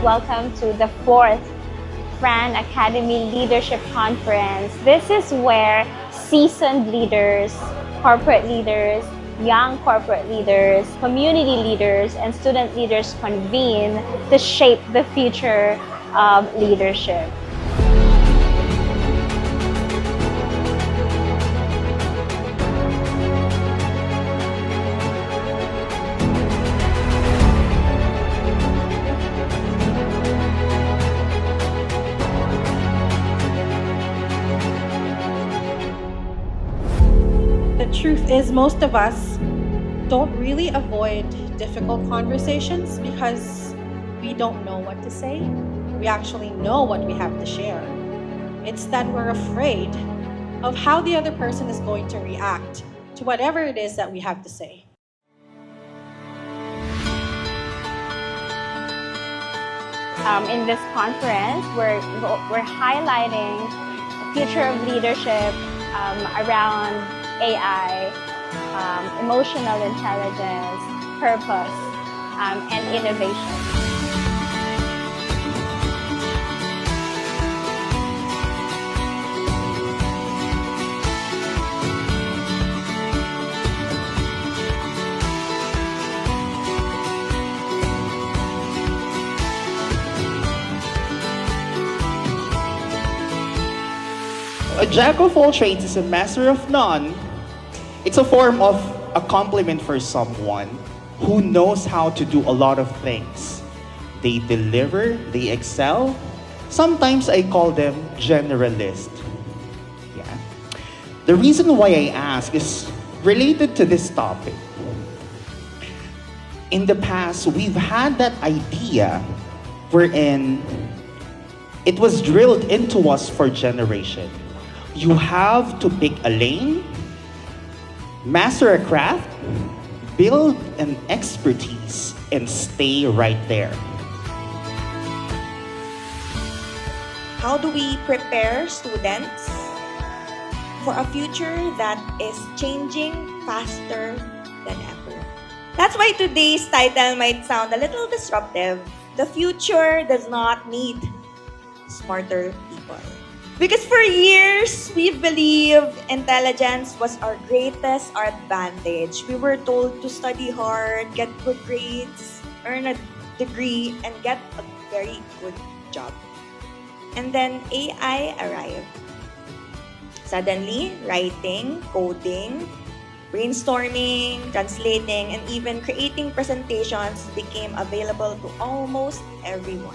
welcome to the 4th Fran Academy Leadership Conference. This is where seasoned leaders, corporate leaders, young corporate leaders, community leaders, and student leaders convene to shape the future of leadership. The truth is, most of us don't really avoid difficult conversations because we don't know what to say. We actually know what we have to share. It's that we're afraid of how the other person is going to react to whatever it is that we have to say. In this conference, we're highlighting the future of leadership around AI, emotional intelligence, purpose, and innovation. A jack of all trades is a master of none. It's a form of a compliment for someone who knows how to do a lot of things. They deliver, they excel. Sometimes I call them generalist. Yeah. The reason why I ask is related to this topic. In the past, we've had that idea wherein it was drilled into us for generation. You have to pick a lane, master a craft, build an expertise, and stay right there. How do we prepare students for a future that is changing faster than ever? That's why today's title might sound a little disruptive. The future does not need smarter people. Because for years, we believed intelligence was our greatest advantage. We were told to study hard, get good grades, earn a degree, and get a very good job. And then AI arrived. Suddenly, writing, coding, brainstorming, translating, and even creating presentations became available to almost everyone.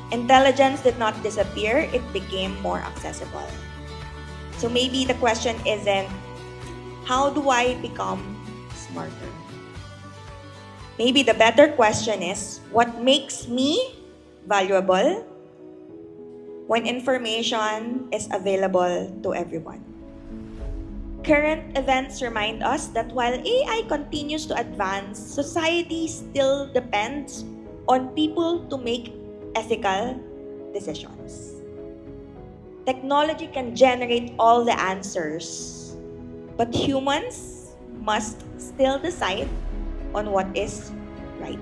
Intelligence did not disappear, it became more accessible. So maybe the question isn't, how do I become smarter? Maybe the better question is, what makes me valuable when information is available to everyone? Current events remind us that while AI continues to advance, society still depends on people to make ethical decisions. Technology can generate all the answers, but humans must still decide on what is right.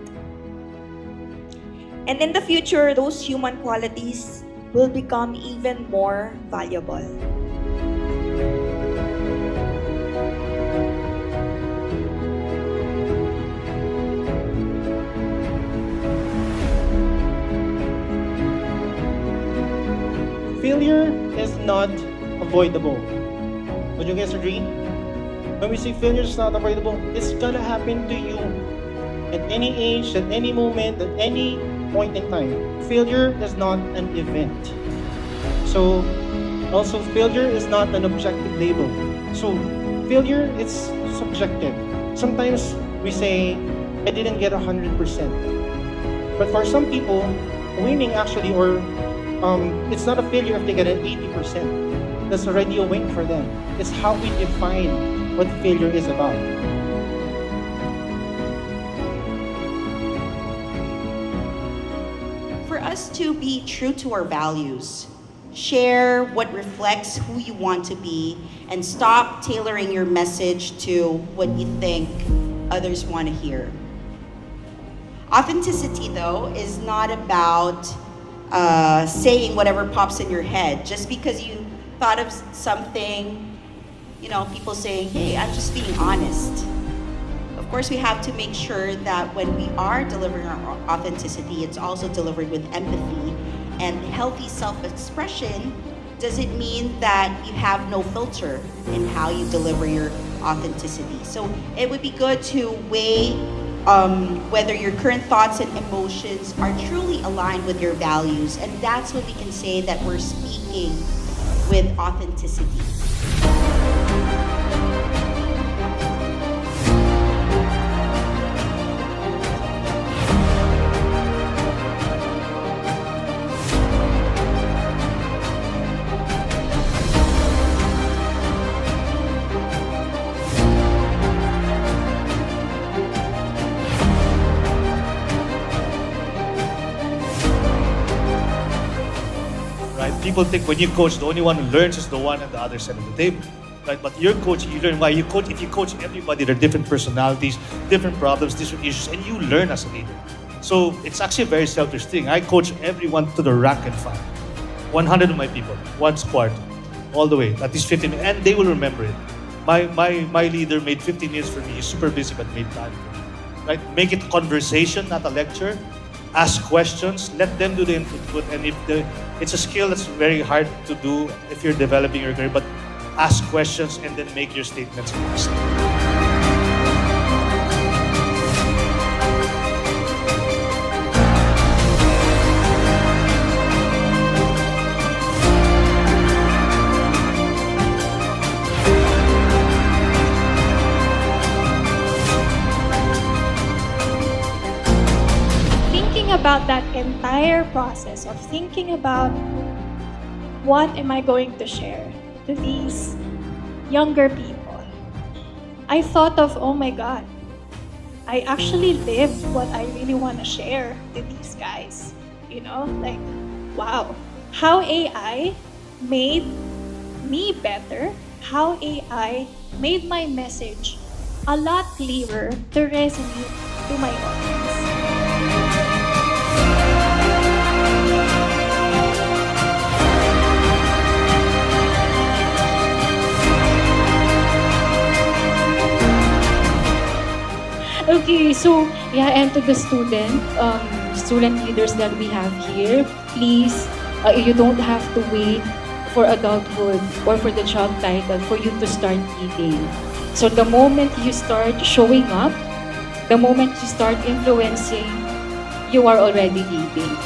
And in the future, those human qualities will become even more valuable. Failure is not avoidable. Would you guys agree? When we say failure is not avoidable, it's gonna happen to you at any age, at any moment, at any point in time. Failure is not an event. So, also failure is not an objective label. So, failure is subjective. Sometimes we say, I didn't get 100%. But for some people, winning actually, or it's not a failure if they get an 80%. That's already a win for them. It's how we define what failure is about. For us to be true to our values, share what reflects who you want to be, and stop tailoring your message to what you think others want to hear. Authenticity, though, is not about saying whatever pops in your head. Just because you thought of something, people saying, hey, I'm just being honest. Of course, we have to make sure that when we are delivering our authenticity, it's also delivered with empathy and healthy self-expression. Doesn't mean that you have no filter in how you deliver your authenticity. So it would be good to weigh whether your current thoughts and emotions are truly aligned with your values, and that's when we can say that we're speaking with authenticity. Right? People think when you coach, the only one who learns is the one on the other side of the table. Right? But you're coaching, you learn why you coach. If you coach everybody, there are different personalities, different problems, different issues, and you learn as a leader. So it's actually a very selfish thing. I coach everyone to the rank and file. 100 of my people, one squad, all the way, at least 15 minutes, and they will remember it. My leader made 15 minutes for me. He's super busy, but made time. Right? Make it a conversation, not a lecture. Ask questions, let them do the input, and it's a skill that's very hard to do if you're developing your career, but ask questions and then make your statements first. About that entire process of thinking about what am I going to share to these younger people, I thought of, oh my God, I actually live what I really want to share to these guys. Like, wow, how AI made me better, how AI made my message a lot clearer to resonate to my audience. Okay, so yeah, and to the student leaders that we have here, please, you don't have to wait for adulthood or for the job title for you to start leading. So the moment you start showing up, the moment you start influencing, you are already leading.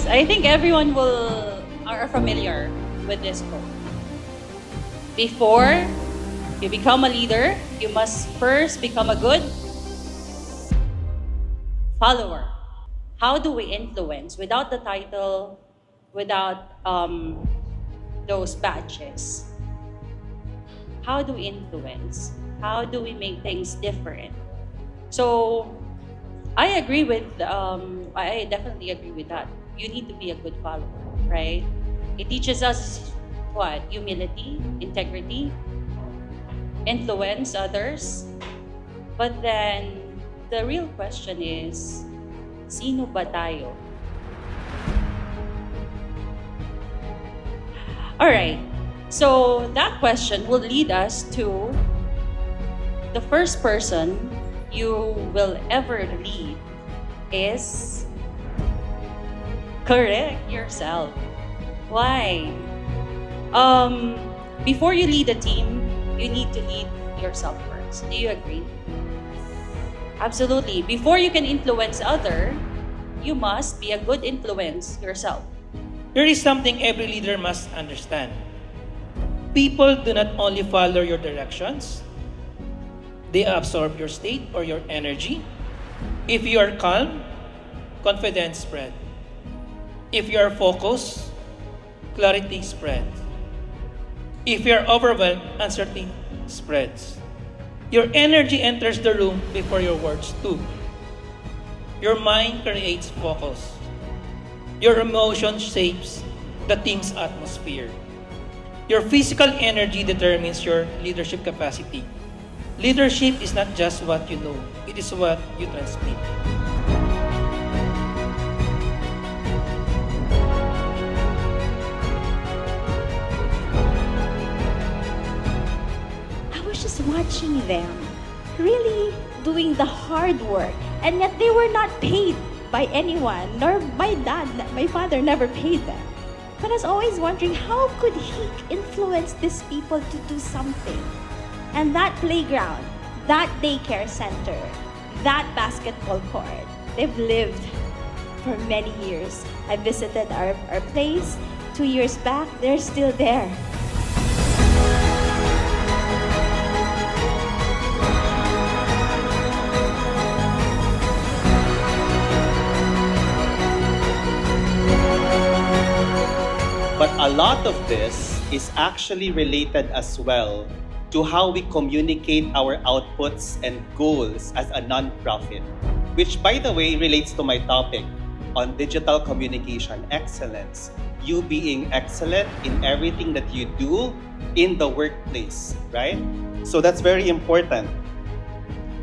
I think everyone are familiar with this quote. Before you become a leader, you must first become a good follower. How do we influence without the title, without those badges? How do we influence? How do we make things different? So I agree with, I definitely agree with that. You need to be a good follower, right? It teaches us what? Humility, integrity, influence others. But then the real question is, sino ba tayo? All right. So that question will lead us to the first person you will ever lead is correct yourself. Why? Before you lead a team, you need to lead yourself first. Do you agree? Absolutely. Before you can influence other, you must be a good influence yourself. There is something every leader must understand. People do not only follow your directions, they absorb your state or your energy. If you are calm, confidence spread. If you are focused, clarity spread. If you're overwhelmed, uncertainty spreads. Your energy enters the room before your words do. Your mind creates focus. Your emotion shapes the team's atmosphere. Your physical energy determines your leadership capacity. Leadership is not just what you know, it is what you transmit. I was just watching them really doing the hard work, and yet they were not paid by anyone, nor my father never paid them. But I was always wondering, how could he influence these people to do something? And that playground, that daycare center, that basketball court, they've lived for many years. I visited our place 2 years back, they're still there. But a lot of this is actually related as well to how we communicate our outputs and goals as a nonprofit, which, by the way, relates to my topic on digital communication excellence. You being excellent in everything that you do in the workplace, right? So that's very important.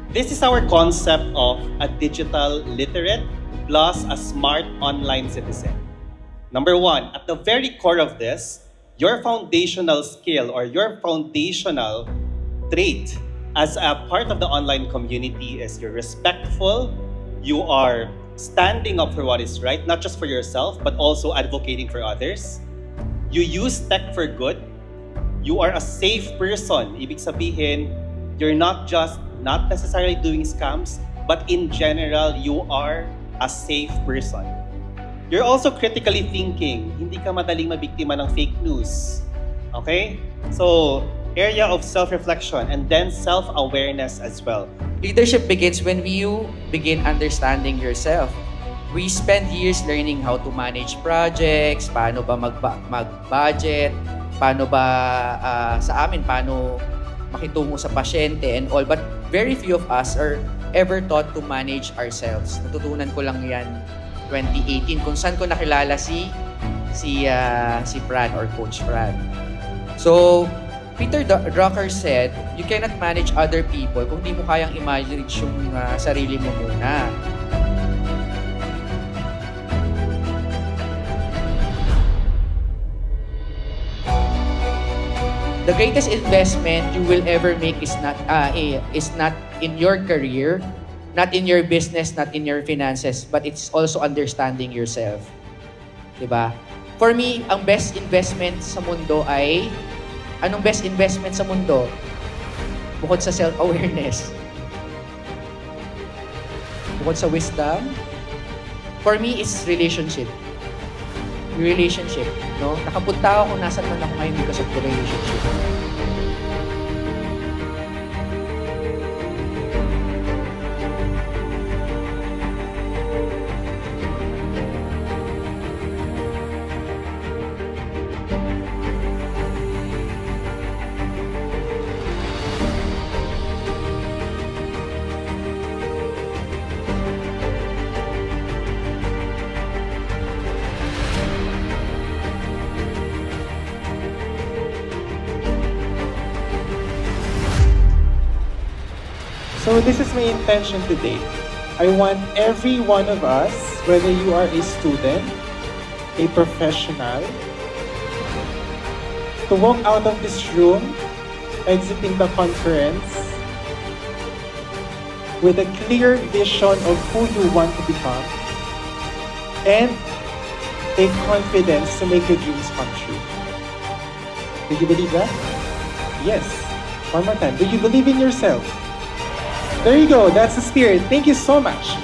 This is our concept of a digital literate plus a smart online citizen. Number one, at the very core of this, your foundational skill or your foundational trait as a part of the online community is you're respectful, you are standing up for what is right, not just for yourself, but also advocating for others. You use tech for good. You are a safe person. Ibig sabihin, you're not necessarily doing scams, but in general, you are a safe person. You're also critically thinking. Hindi ka madaling mabiktima ng fake news. Okay? So, area of self-reflection and then self-awareness as well. Leadership begins when you begin understanding yourself. We spend years learning how to manage projects, paano ba mag-budget, paano ba sa amin, paano makitungo sa pasyente and all. But very few of us are ever taught to manage ourselves. Natutunan ko lang yan 2018 kung saan ko nakilala si Fran or Coach Fran. So, Peter Drucker said, you cannot manage other people kung di mo kayang i-manage yung sarili mo muna. The greatest investment you will ever make is not in your career, not in your business, not in your finances, but it's also understanding yourself. Diba? For me, ang best investment sa mundo ay, anong best investment sa mundo? Bukod sa self-awareness. Bukod sa wisdom. For me, it's relationship. Relationship. No? Nakapunta ako kung nasan man ako ngayon because of the relationship. So this is my intention today. I want every one of us, whether you are a student, a professional, to walk out of this room, exiting the conference, with a clear vision of who you want to become, and a confidence to make your dreams come true. Do you believe that? Yes. One more time. Do you believe in yourself? There you go. That's the spirit. Thank you so much.